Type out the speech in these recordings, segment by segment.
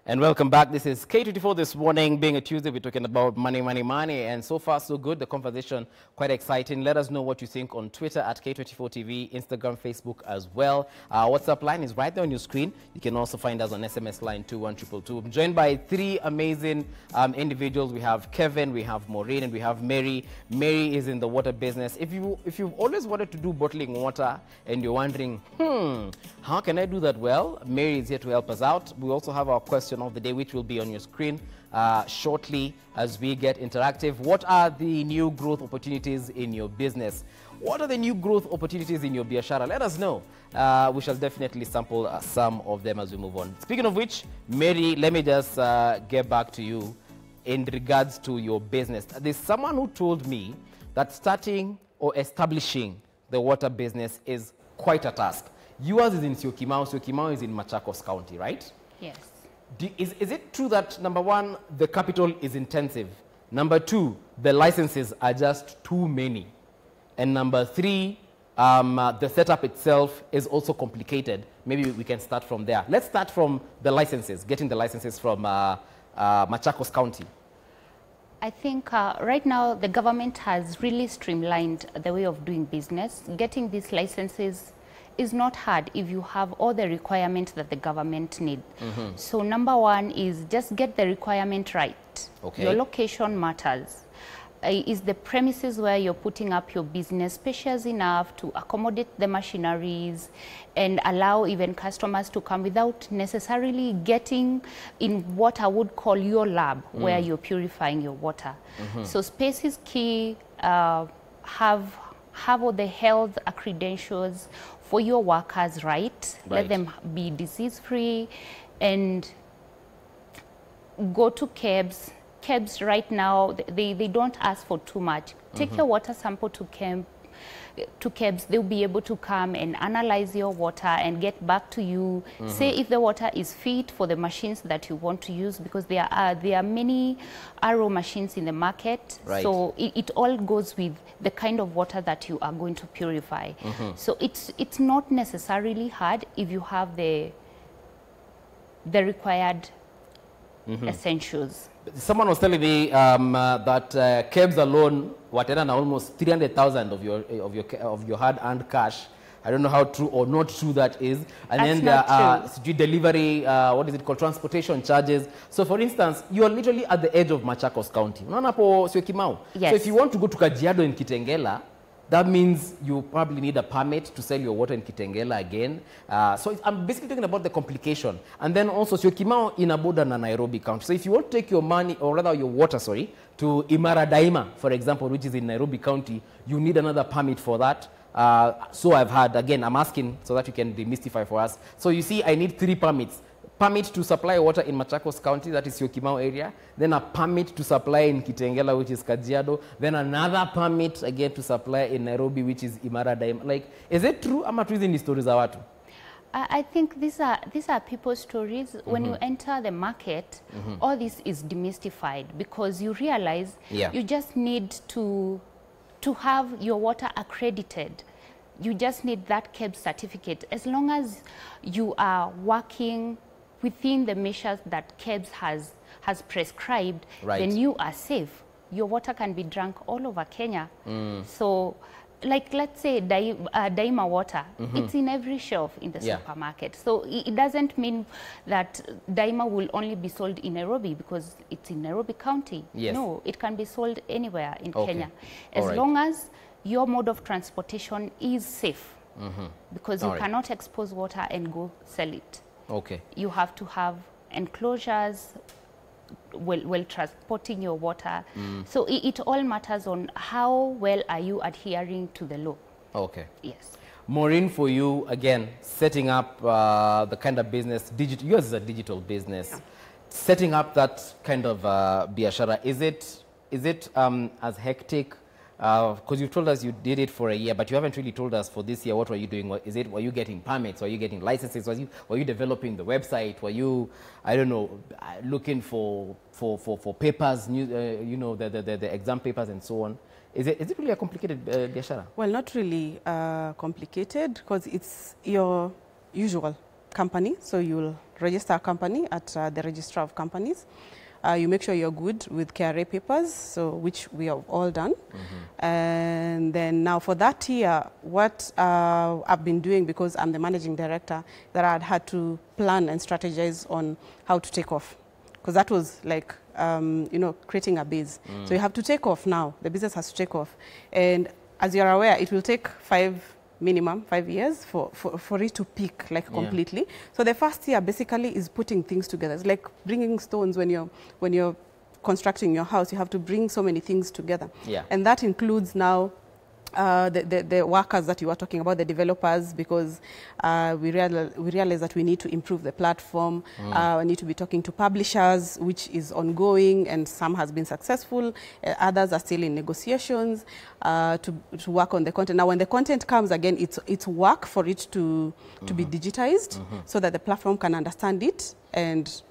And welcome back. This is K24 this morning. Being a Tuesday, we're talking about money, money, money. And so far, so good. The conversation, quite exciting. Let us know what you think on Twitter at K24TV, Instagram, Facebook as well. WhatsApp line is right there on your screen. You can also find us on SMS line 21222. I'm joined by three amazing individuals. We have Kevin, we have Maureen, and we have Mary. Mary is in the water business. If you've always wanted to do bottling water and you're wondering, how can I do that? Well, Mary is here to help us out. We also have our question of the day, which will be on your screen shortly as we get interactive. What are the new growth opportunities in your business? What are the new growth opportunities in your biashara? Let us know. We shall definitely sample some of them as we move on. Speaking of which, Mary, let me just get back to you in regards to your business. There's someone who told me that starting or establishing the water business is quite a task. Yours is in Syokimau. Syokimau is in Machakos County, right? Yes. Is it true that, number one, the capital is intensive? Number two, the licenses are just too many? And number three, the setup itself is also complicated. Maybe we can start from there. Let's start from the licenses, getting the licenses from Machakos County. I think right now the government has really streamlined the way of doing business. Getting these licenses is not hard if you have all the requirements that the government need. So number one is just get the requirement right. Okay. Your location matters. Is the premises where you're putting up your business spacious enough to accommodate the machineries and allow even customers to come without necessarily getting in what I would call your lab, where you're purifying your water. So space is key. Have all the health credentials for your workers, right? Let them be disease-free, and go to KEBS. KEBS right now, they don't ask for too much. Take your water sample to KEBS. They'll be able to come and analyze your water and get back to you. Say if the water is fit for the machines that you want to use, because there are many RO machines in the market. Right. So it all goes with the kind of water that you are going to purify. So it's not necessarily hard if you have the required essentials. Someone was telling me that KEBS alone, whatever, almost 300,000 of your hard-earned cash. I don't know how true or not true that is. And That's then there are true. delivery, what is it called, transportation charges. So for instance, you are literally at the edge of Machakos County. Unaona hapo Syokimau. Yes. So if you want to go to Kajiado in Kitengela, that means you probably need a permit to sell your water in Kitengela again. So I'm basically talking about the complication. And then also Syokimau in a border na Nairobi County. So if you want to take your money, or rather your water, to Imara Daima, for example, which is in Nairobi County, you need another permit for that. So I've had, again, I'm asking so that you can demystify for us. So you see, I need 3 permits. Permit to supply water in Machakos County, that is Syokimau area. Then a permit to supply in Kitengela, which is Kajiado. Then another permit again to supply in Nairobi, which is Imara Daima. Like, is it true? Ama tu hizi ni stories za watu? I think these are people's stories. When you enter the market, all this is demystified, because you realize you just need to have your water accredited. You just need that KEBS certificate. As long as you are working within the measures that KEBS has prescribed, then you are safe. Your water can be drunk all over Kenya. So, like, let's say Daima water, it's in every shelf in the supermarket. So it doesn't mean that Daima will only be sold in Nairobi because it's in Nairobi County. Yes. No, it can be sold anywhere in Kenya. As long as your mode of transportation is safe, because you cannot expose water and go sell it. You have to have enclosures while transporting your water. So it all matters on how well are you adhering to the law. Yes. Maureen, for you, again, setting up the kind of business, yours is a digital business. Setting up that kind of biashara, is it as hectic? Because you told us you did it for a year, but you haven't really told us for this year, what were you doing? Were you getting permits? Were you getting licenses? Were you developing the website? Were you, I don't know, looking for papers, you know, the exam papers and so on? Is it really a complicated biashara? Well, not really complicated, because it's your usual company, so you'll register a company at the Registrar of Companies. You make sure you're good with KRA papers, so which we have all done. And then now for that year, what I've been doing, because I'm the managing director, that I'd had to plan and strategize on how to take off. Because that was like, you know, creating a base. So you have to take off now. The business has to take off. And as you're aware, it will take minimum 5 years for it to peak like completely. So the first year basically is putting things together. It's like bringing stones when you're constructing your house. You have to bring so many things together. And that includes now the workers that you were talking about, the developers, because we realize that we need to improve the platform. We need to be talking to publishers, which is ongoing, and some has been successful. Others are still in negotiations to work on the content. Now, when the content comes, again, it's work for it to be digitized so that the platform can understand it and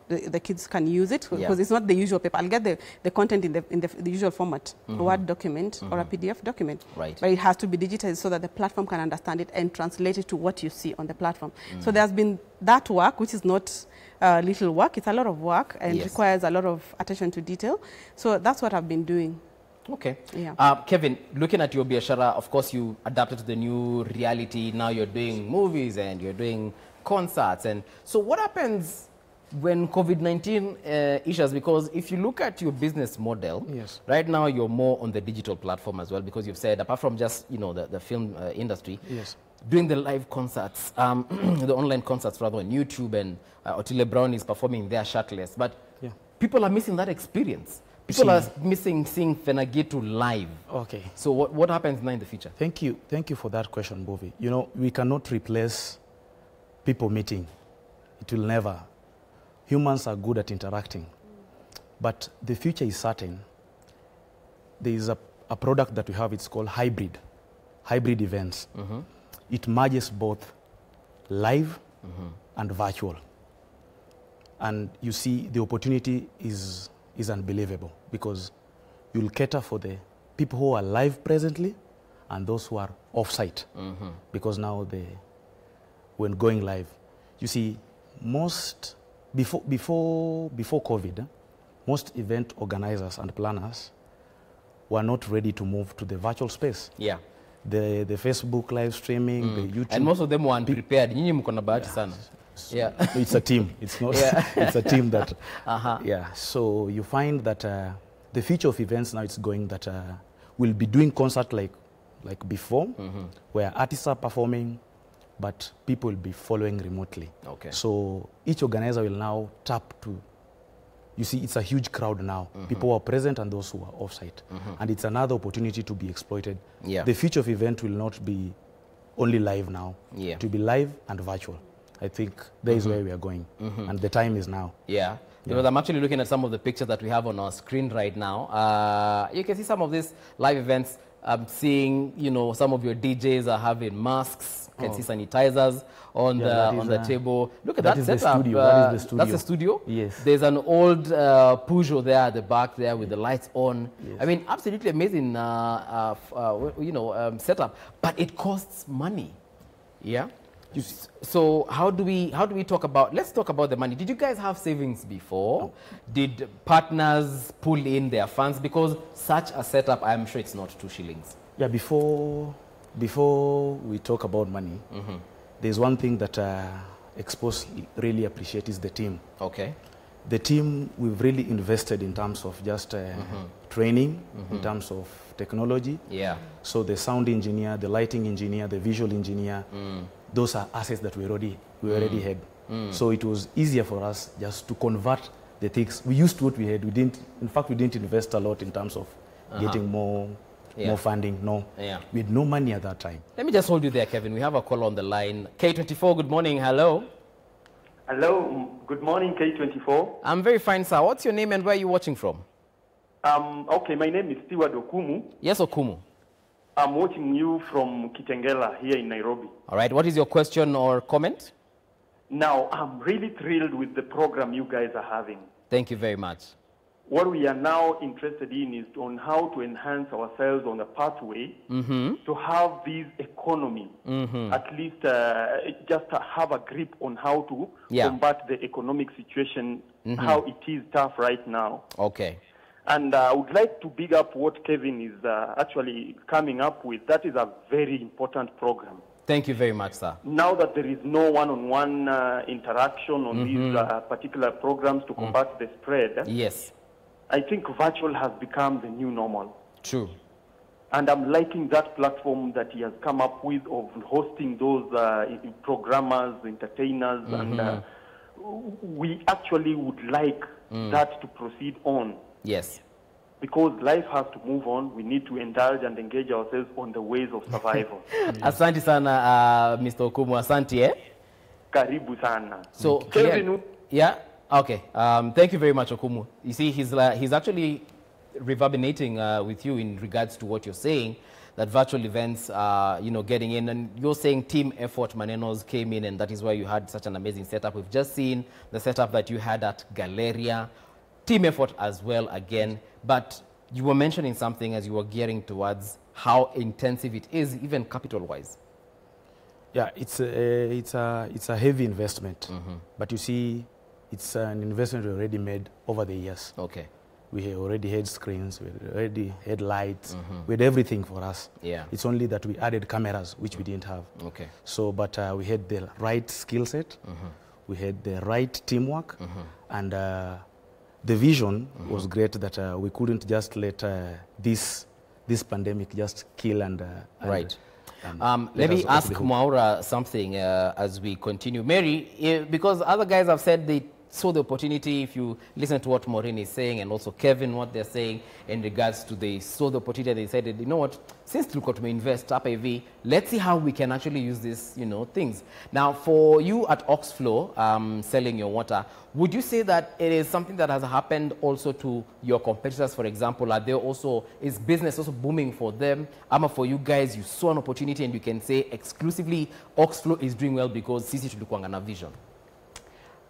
the kids can use it, because it's not the usual paper. I'll get the content in the usual format, a Word document or a PDF document. But it has to be digitized so that the platform can understand it and translate it to what you see on the platform. So there's been that work, which is not little work. It's a lot of work and requires a lot of attention to detail. So that's what I've been doing. Okay. Kevin, looking at your biashara, of course, you adapted to the new reality. Now you're doing movies and you're doing concerts. And so what happens when COVID-19 issues? Because if you look at your business model, right now you're more on the digital platform as well, because you've said, apart from just, you know, the film industry, doing the live concerts, the online concerts rather on YouTube, and Otile Brown is performing there shirtless. But people are missing that experience. People are missing seeing Fenagitu live. Okay. So what happens now in the future? Thank you for that question, Bovi. You know, we cannot replace people meeting. It will never. Humans are good at interacting, but the future is certain. There is a product that we have, it's called hybrid events. It merges both live and virtual. And you see the opportunity is unbelievable, because you'll cater for the people who are live presently and those who are off-site. Because now when going live, you see before COVID, most event organizers and planners were not ready to move to the virtual space. The Facebook live streaming, the YouTube. And most of them were unprepared. It's a team. It's not. It's a team that. So you find that the future of events now, it's going that we'll be doing concert like before, where artists are performing, but people will be following remotely. So each organizer will now tap to, you see, it's a huge crowd now. People who are present and those who are off-site. And it's another opportunity to be exploited. The future of event will not be only live now. It will be live and virtual. I think that is where we are going. And the time is now. Because I'm actually looking at some of the pictures that we have on our screen right now. You can see some of these live events. I'm seeing, you know, some of your DJs are having masks. You can see sanitizers on the table. Look at that setup. That is the studio. That's the studio? Yes. There's an old Peugeot there at the back there with the lights on. I mean, absolutely amazing, setup. But it costs money. So how do we talk about, let's talk about the money. Did you guys have savings before? No. Did partners pull in their funds? Because such a setup, I'm sure it's not 2 shillings. Before we talk about money, there's one thing that Expos really appreciate is the team. The team, we've really invested in terms of just training, in terms of technology. So the sound engineer, the lighting engineer, the visual engineer, those are assets that we already had. So it was easier for us just to convert the things. We used what we had. We didn't invest a lot in terms of getting more funding. No. We had no money at that time. Let me just hold you there, Kevin. We have a call on the line. K24, good morning. Hello. Hello. Good morning, K24. I'm very fine, sir. What's your name and where are you watching from? Okay, my name is Stewart Okumu. Yes, Okumu. I'm watching you from Kitengela here in Nairobi. All right. What is your question or comment? Now, I'm really thrilled with the program you guys are having. Thank you very much. what we are now interested in is on how to enhance ourselves on the pathway to have this economy, at least just have a grip on how to combat the economic situation, how it is tough right now. Okay. And I would like to big up what Kevin is actually coming up with. That is a very important program. Thank you very much, sir. Now that there is no one-on-one interaction on these particular programs to combat the spread, yes, I think virtual has become the new normal. True. And I'm liking that platform that he has come up with of hosting those programmers, entertainers, and we actually would like that to proceed on. Yes. Because life has to move on, we need to indulge and engage ourselves on the ways of survival. Asante sana, Mr. Okumu. Asante, eh? Karibu sana. So, Kevin, yeah? Okay. Thank you very much, Okumu. You see, he's actually reverberating with you in regards to what you're saying, that virtual events are, getting in. And you're saying team effort Manenos came in, and that is why you had such an amazing setup. We've just seen the setup that you had at Galleria. Team effort as well again, but you were mentioning something as you were gearing towards how intensive it is, even capital-wise. Yeah, it's a heavy investment, but you see, it's an investment we already made over the years. Okay. We already had screens, we already had lights, we had everything for us. Yeah. It's only that we added cameras, which we didn't have. Okay. So, but we had the right skill set, we had the right teamwork, and the vision was great that we couldn't just let this pandemic just kill and right. Let me ask Mwaura something as we continue. Mary, because other guys have said they saw the opportunity, if you listen to what Maureen is saying, and also Kevin, what they're saying in regards to they saw the opportunity, they said, you know what, since we got to invest up AV, let's see how we can actually use these, things. Now, for you at Oxflow, selling your water, would you say that it is something that has happened also to your competitors, for example? Are they also, is business also booming for them? Ama for you guys, you saw an opportunity and you can say exclusively Oxflow is doing well because sisi tulikuanga na vision?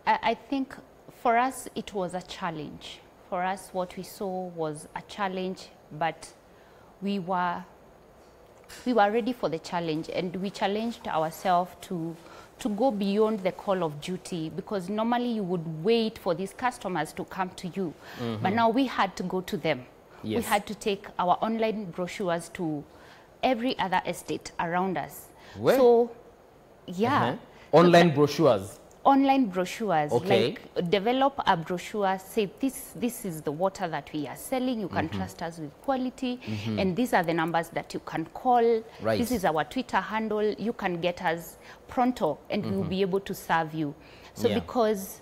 I think for us, it was a challenge. For us, what we saw was a challenge, but we were ready for the challenge, and we challenged ourselves to go beyond the call of duty, because normally you would wait for these customers to come to you. But now we had to go to them. Yes. We had to take our online brochures to every other estate around us. Where? So, yeah. Online brochures? Online brochures, okay. Like develop a brochure, say this is the water that we are selling, you can trust us with quality, and these are the numbers that you can call, right. This is our Twitter handle, you can get us pronto, and we will be able to serve you. So because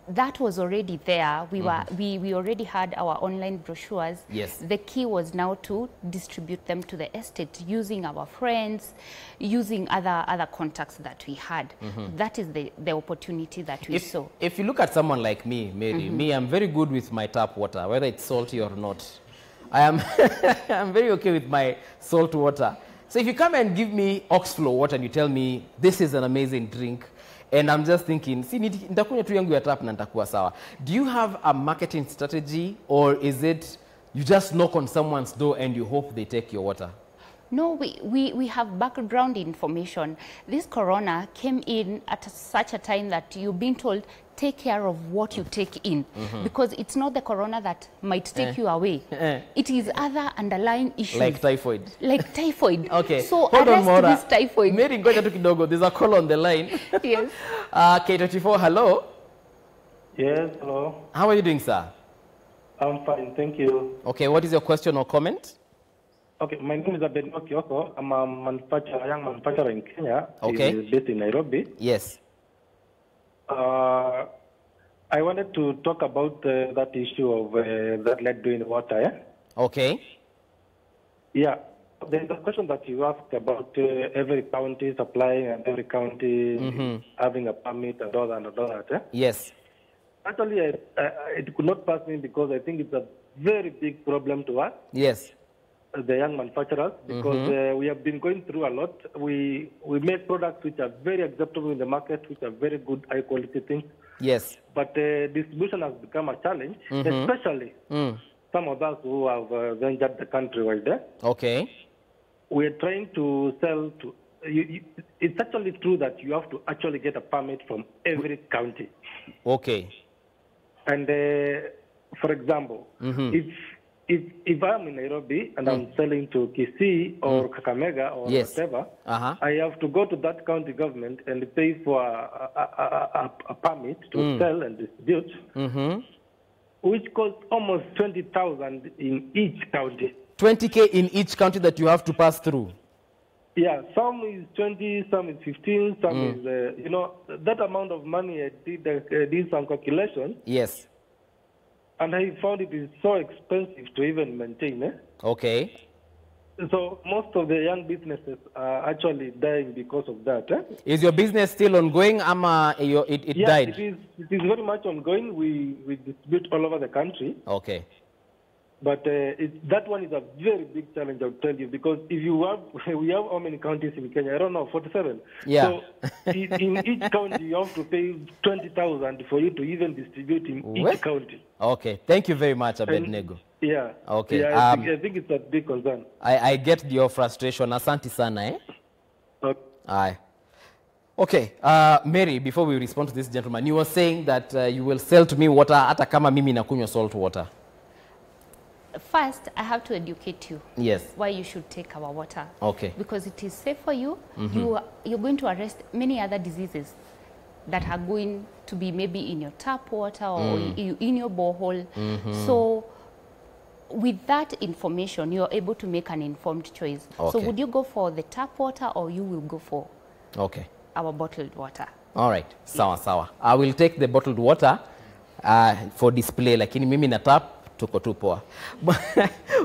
that was already there, we already had our online brochures. Yes. The key was now to distribute them to the estate using our friends, using other contacts that we had. That is the opportunity that we saw. If you look at someone like me, Mary, me, I'm very good with my tap water, whether it's salty or not. I am I'm very okay with my salt water. So if you come and give me Oxflow water and you tell me this is an amazing drink, and I'm just thinking, do you have a marketing strategy, or is it you just knock on someone's door and you hope they take your water? No, we have background information. This corona came in at such a time that you've been told, take care of what you take in, because it's not the corona that might take you away. It is other underlying issues. Like typhoid. Like typhoid. Okay. So hold on, Maura. This typhoid. Mary, there's a call on the line. Yes. K24, hello. Yes, hello. How are you doing, sir? I'm fine, thank you. Okay, what is your question or comment? Okay, my name is Abedno Kioko. I'm a young manufacturer in Kenya. Okay. Based in Nairobi. Yes. I wanted to talk about that issue of that lead doing water. Yeah? Okay. Yeah. There's a question that you asked about every county supplying and every county having a permit and all that. Yeah? Yes. Actually, it could not pass me because I think it's a very big problem to us. Yes. The young manufacturers, because we have been going through a lot. We make products which are very acceptable in the market, which are very good, high quality things. Yes. But distribution has become a challenge, especially some of us who have ventured the countrywide. Okay. We are trying to sell to. It's actually true that you have to actually get a permit from every county. Okay. And for example, if I'm in Nairobi and I'm selling to Kisii or Kakamega or whatever, I have to go to that county government and pay for a permit to sell and distribute, which costs almost 20,000 in each county. 20K in each county that you have to pass through. Yeah, some is 20, some is 15, some is, that amount of money. I did some calculation. Yes. And I found it is so expensive to even maintain. Okay. So most of the young businesses are actually dying because of that. Is your business still ongoing? It died? It is very much ongoing. We distribute all over the country. Okay. But that one is a very big challenge, I'll tell you, because if you have, we have how many counties in Kenya? I don't know, 47. Yeah. So in each county, you have to pay 20,000 for you to even distribute in each county. Okay. Thank you very much, Abednego. Yeah. Okay. Yeah, I think it's a big concern. I get your frustration. Asante sana, eh? Okay. Aye. Okay, Mary, before we respond to this gentleman, you were saying that you will sell to me water hata kama mimi nakunywa salt water. First, I have to educate you. Yes. Why you should take our water. Okay. Because it is safe for you. You're going to arrest many other diseases that are going to be maybe in your tap water or in your borehole. So with that information, you're able to make an informed choice. Okay. So would you go for the tap water or you will go for our bottled water? All right. Sawa, sawa. I will take the bottled water for display. Lakini mimi na tap tuko tu poa.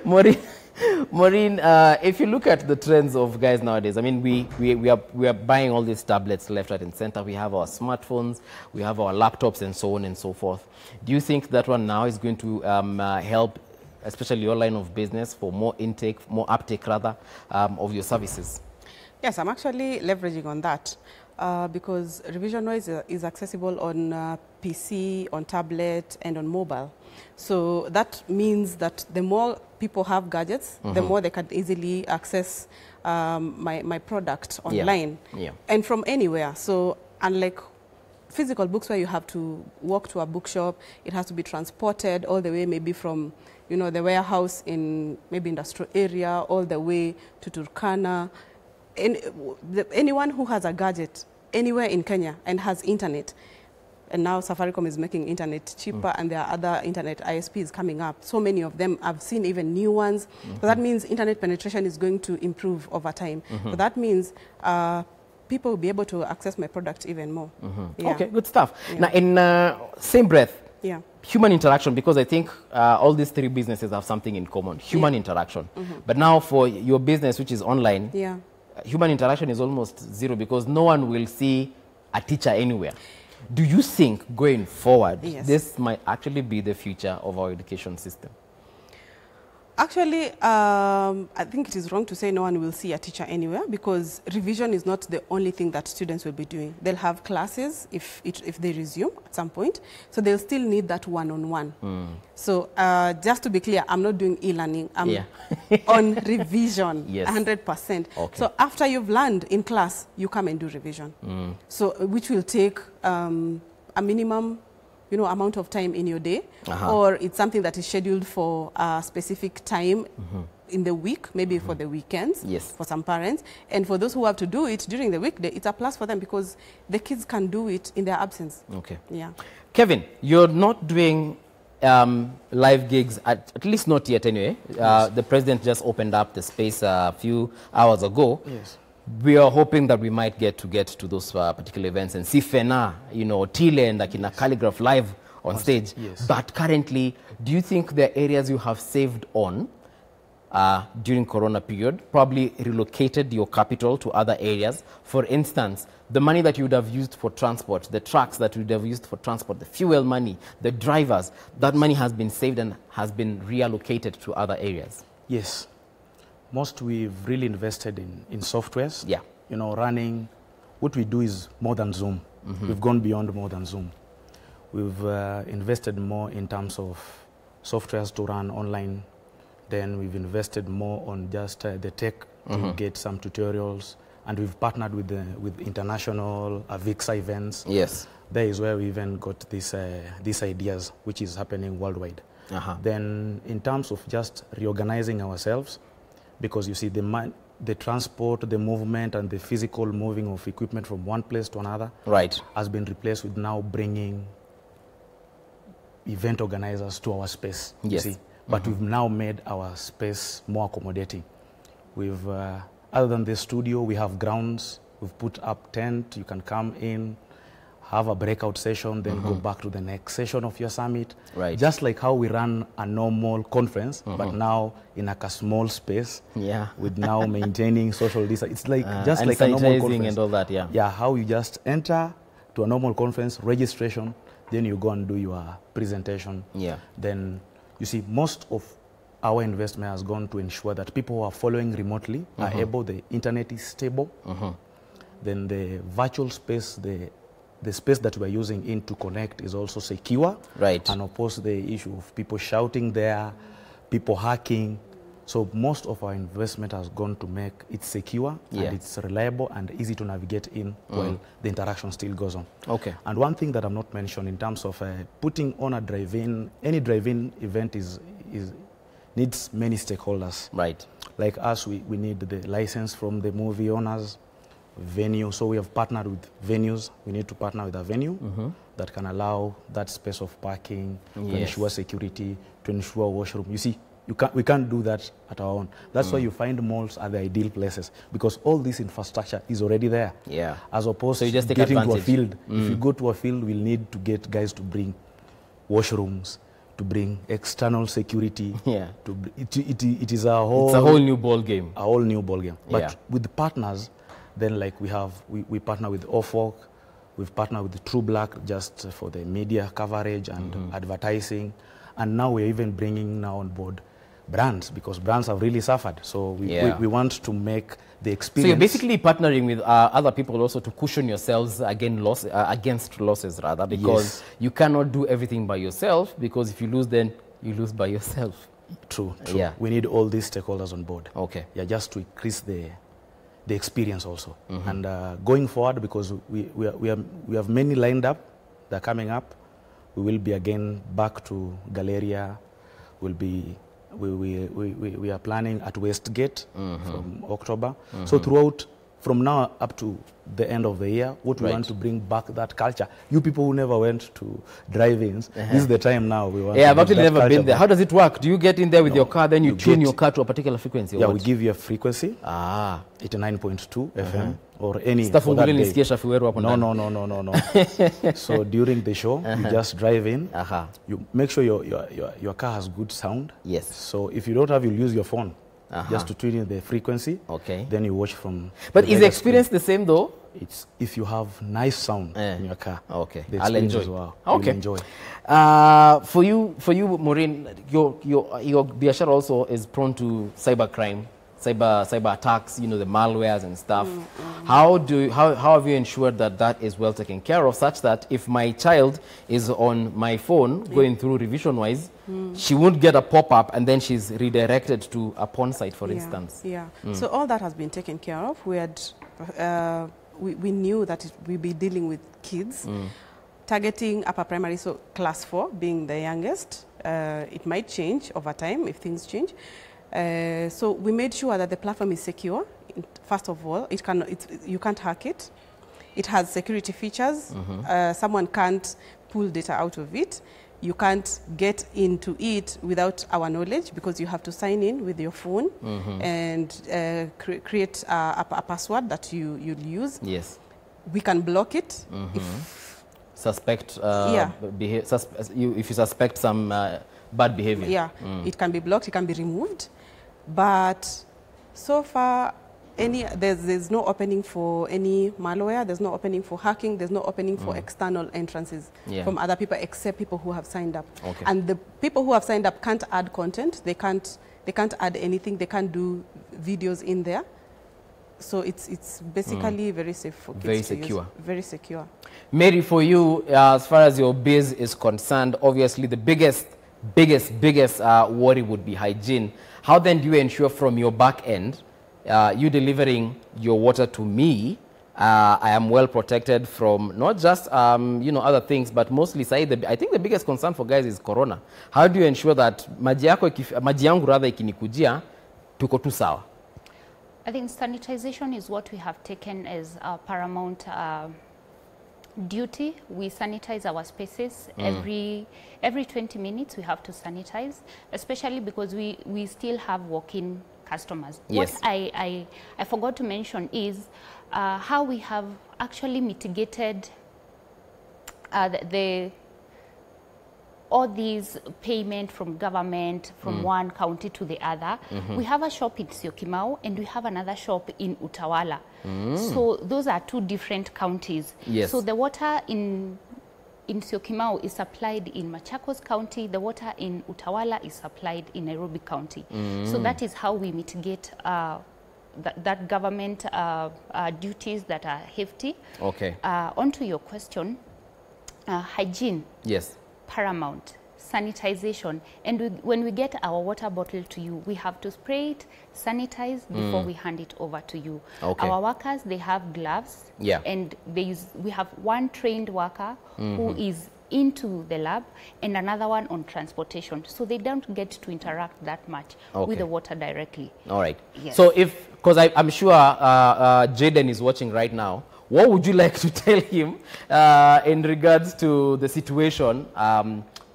Maureen, if you look at the trends of guys nowadays, I mean, we are buying all these tablets left, right, and center. We have our smartphones, we have our laptops, and so on and so forth. Do you think that one now is going to help, especially your line of business, for more intake, more uptake rather, of your services? Yes, I'm actually leveraging on that because Revision Noise is accessible on PC, on tablet, and on mobile. So that means that the more people have gadgets, the more they can easily access my product online and from anywhere. So unlike physical books where you have to walk to a bookshop, it has to be transported all the way maybe from the warehouse in maybe industrial area all the way to Turkana. Anyone who has a gadget anywhere in Kenya and has internet, and now Safaricom is making internet cheaper and there are other internet ISPs coming up. So many of them, I've seen even new ones. So that means internet penetration is going to improve over time. So that means people will be able to access my product even more. Okay, good stuff. Now, in same breath, human interaction, because I think all these three businesses have something in common, human interaction. But now for your business, which is online, human interaction is almost zero because no one will see a teacher anywhere. Do you think going forward, this might actually be the future of our education system? Actually, I think it is wrong to say no one will see a teacher anywhere because revision is not the only thing that students will be doing. They'll have classes if they resume at some point, so they'll still need that one-on-one. So just to be clear, I'm not doing e-learning. I'm on revision, 100%. Okay. So after you've learned in class, you come and do revision. So which will take a minimum amount of time in your day, or it's something that is scheduled for a specific time in the week, maybe for the weekends, for some parents. And for those who have to do it during the weekday, it's a plus for them because the kids can do it in their absence. Okay. Yeah. Kevin, you're not doing live gigs, at least not yet anyway. The president just opened up the space a few hours ago. Yes. We are hoping that we might get to those particular events and see Fena, Tile and Akina Calligraph live on stage. Yes. But currently, do you think there are areas you have saved on during Corona period, probably relocated your capital to other areas? For instance, the money that you would have used for transport, the trucks that you would have used for transport, the fuel money, the drivers, that money has been saved and has been reallocated to other areas. Yes. Most we've really invested in softwares. Yeah. Running. What we do is more than Zoom. We've gone beyond more than Zoom. We've invested more in terms of softwares to run online. Then we've invested more on just the tech to get some tutorials. And we've partnered with international AVIXA events. Yes. There is where we even got these ideas, which is happening worldwide. Then in terms of just reorganizing ourselves, because you see the transport, the movement, and the physical moving of equipment from one place to another has been replaced with now bringing event organizers to our space. Yes. You see? But we've now made our space more accommodating. We've, other than the studio, we have grounds. We've put up tent. You can come in, have a breakout session, then go back to the next session of your summit. Just like how we run a normal conference, but now in like a small space, with now maintaining social distance. It's like just like a normal conference. And all that, Yeah, how you just enter to a normal conference, registration, then you go and do your presentation. Then you see most of our investment has gone to ensure that people who are following remotely are able, the internet is stable. Then the virtual space, the space that we're using in to connect is also secure. And of course the issue of people shouting there, people hacking. So most of our investment has gone to make it secure and it's reliable and easy to navigate in while the interaction still goes on. And one thing that I'm not mentioned in terms of putting on a drive-in, any drive-in event needs many stakeholders. Like us, we need the license from the movie owners, venue. So we have partnered with venues. We need to partner with a venue that can allow that space of parking, to ensure security, to ensure washroom. You see, we can't do that at our own. That's why you find malls are the ideal places, because all this infrastructure is already there. As opposed to just getting to a field. If you go to a field, we'll need to get guys to bring washrooms, to bring external security. It is a whole new ball game. A whole new ball game. But with the partners, then like we partner with OFOC, we've partnered with True Black just for the media coverage and advertising, and now we're even bringing now on board brands, because brands have really suffered. So we want to make the experience. So you're basically partnering with other people also to cushion yourselves against losses, rather, because you cannot do everything by yourself, because if you lose, then you lose by yourself. True. We need all these stakeholders on board. Just to increase the experience also. And going forward, because we have many lined up, they're coming up. We will be again back to Galleria. We are planning at Westgate from October. So throughout, from now up to the end of the year, what we want to bring back that culture. You people who never went to drive-ins, this is the time now we want. I've actually never been there. How does it work? Do you get in there with your car, then you tune your car to a particular frequency? Or we give you a frequency, 89.2 FM, or any for that day. No. So during the show, you just drive in. You make sure your car has good sound. So if you don't have, you'll use your phone. Just to tune in the frequency. Then you watch from. But is the experience the same though? It's if you have nice sound in your car. I'll enjoy. You'll enjoy. For you, Maureen, your biashara also is prone to cybercrime, cyber attacks. You know, the malwares and stuff. How have you ensured that is well taken care of, such that if my child is on my phone going through revision-wise, she won't get a pop-up and then she's redirected to a porn site, for instance? So all that has been taken care of. We had we knew that we'd be dealing with kids, targeting upper primary, so class 4 being the youngest. It might change over time if things change. So we made sure that the platform is secure. First of all, you can't hack it. It has security features. Someone can't pull data out of it. You can't get into it without our knowledge, because you have to sign in with your phone and create a password that you'll use. We can block it if suspect if you suspect some bad behavior. It can be blocked, it can be removed. But so far, there's no opening for any malware, there's no opening for hacking, there's no opening for external entrances from other people, except people who have signed up. And the people who have signed up can't add content, they can't add anything, they can't do videos in there. So it's basically very safe for kids very to secure. use. Very secure. Mary, for you, as far as your biz is concerned, obviously the biggest worry would be hygiene. How then do you ensure from your back end, you delivering your water to me, I am well protected from not just you know, other things, but mostly I think the biggest concern for guys is corona. How do you ensure that maji yangu rather ikinikujia tuko tu sawa? I think sanitization is what we have taken as our paramount duty. We sanitize our spaces every 20 minutes. We have to sanitize, especially because we still have walk-in customers. Yes. What I forgot to mention is how we have actually mitigated all these payment from government from one county to the other. We have a shop in Syokimau and we have another shop in Utawala. So those are two different counties. Yes. So the water in Syokimau is supplied in Machakos County. The water in Utawala is supplied in Nairobi County. So that is how we mitigate that government duties that are hefty. Okay. Onto your question, hygiene. Yes. Paramount, sanitization, and when we get our water bottle to you, we have to spray it, sanitize before we hand it over to you. Okay. Our workers, they have gloves, and we have one trained worker who is into the lab and another one on transportation, so they don't get to interact that much with the water directly. All right. Yes. So because I'm sure Jaden is watching right now, what would you like to tell him in regards to the situation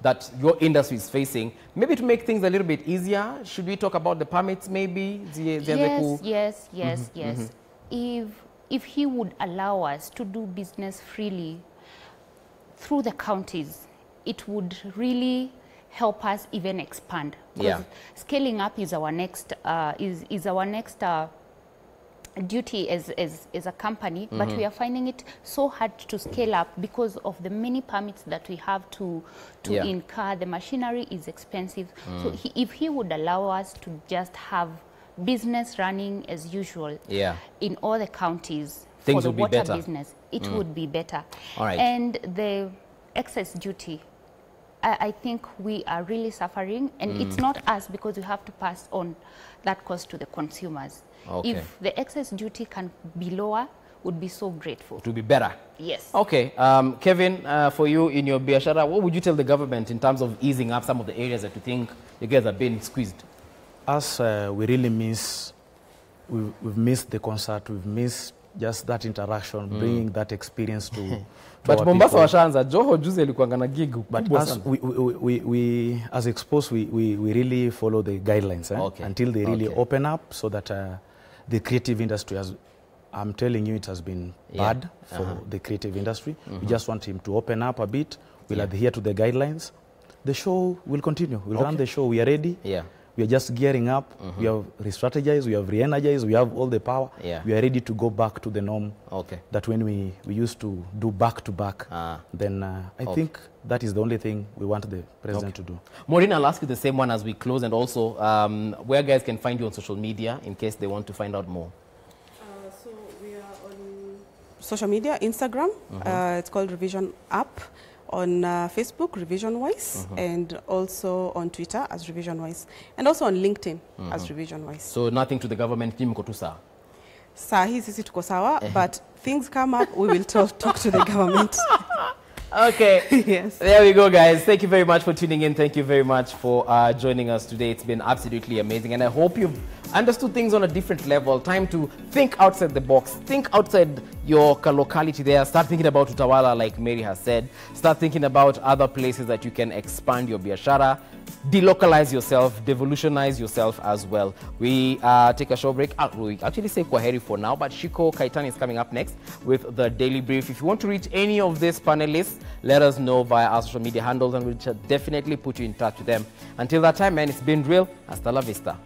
that your industry is facing? Maybe to make things a little bit easier, should we talk about the permits maybe? Yes. If he would allow us to do business freely through the counties, it would really help us even expand. Because scaling up is our next duty as a company, but we are finding it so hard to scale up because of the many permits that we have to incur. The machinery is expensive. So if he would allow us to just have business running as usual in all the counties for the water business, it would be better. All right. And the excess duty, I think we are really suffering, and it's not us because we have to pass on that cost to the consumers. Okay. If the excess duty can be lower, would be so grateful. To be better. Yes. Okay. Kevin, for you in your biashara, what would you tell the government in terms of easing up some of the areas that you think you guys have been squeezed? Us, we really miss, we've missed the concert, we've missed just that interaction, bringing that experience to but Mombasa washaanza, Joho juzi alikuanga na gig. But us, we as Exposed, we really follow the guidelines until they really open up, so that the creative industry has, I'm telling you, it has been bad for the creative industry. We just want him to open up a bit. We'll adhere to the guidelines. The show will continue. We'll run the show. We are ready. We are just gearing up. We have re-strategized. We have re-energized. We have all the power. We are ready to go back to the norm. That when we used to do back-to-back, then I think that is the only thing we want the president to do. Maureen, I'll ask you the same one as we close, and also where guys can find you on social media in case they want to find out more. So we are on social media, Instagram, it's called Revision App. On Facebook, Revision Wise, and also on Twitter as Revision Wise, and also on LinkedIn as Revision Wise. So nothing to the government, team kotu sawa? Sahi sisi tuko sawa, but things come up, we will talk to the government. Okay. Yes. There we go, guys. Thank you very much for tuning in. Thank you very much for joining us today. It's been absolutely amazing, and I hope you've understood things on a different level. Time to think outside the box. Think outside your locality there. Start thinking about Utawala, like Mary has said. Start thinking about other places that you can expand your biashara. Delocalize yourself, devolutionize yourself as well. We take a short break. We actually say kwaheri for now, but Shiko Kaitan is coming up next with the Daily Brief. If you want to reach any of these panelists, let us know via our social media handles, and we'll definitely put you in touch with them. Until that time, man, it's been real. Hasta la vista.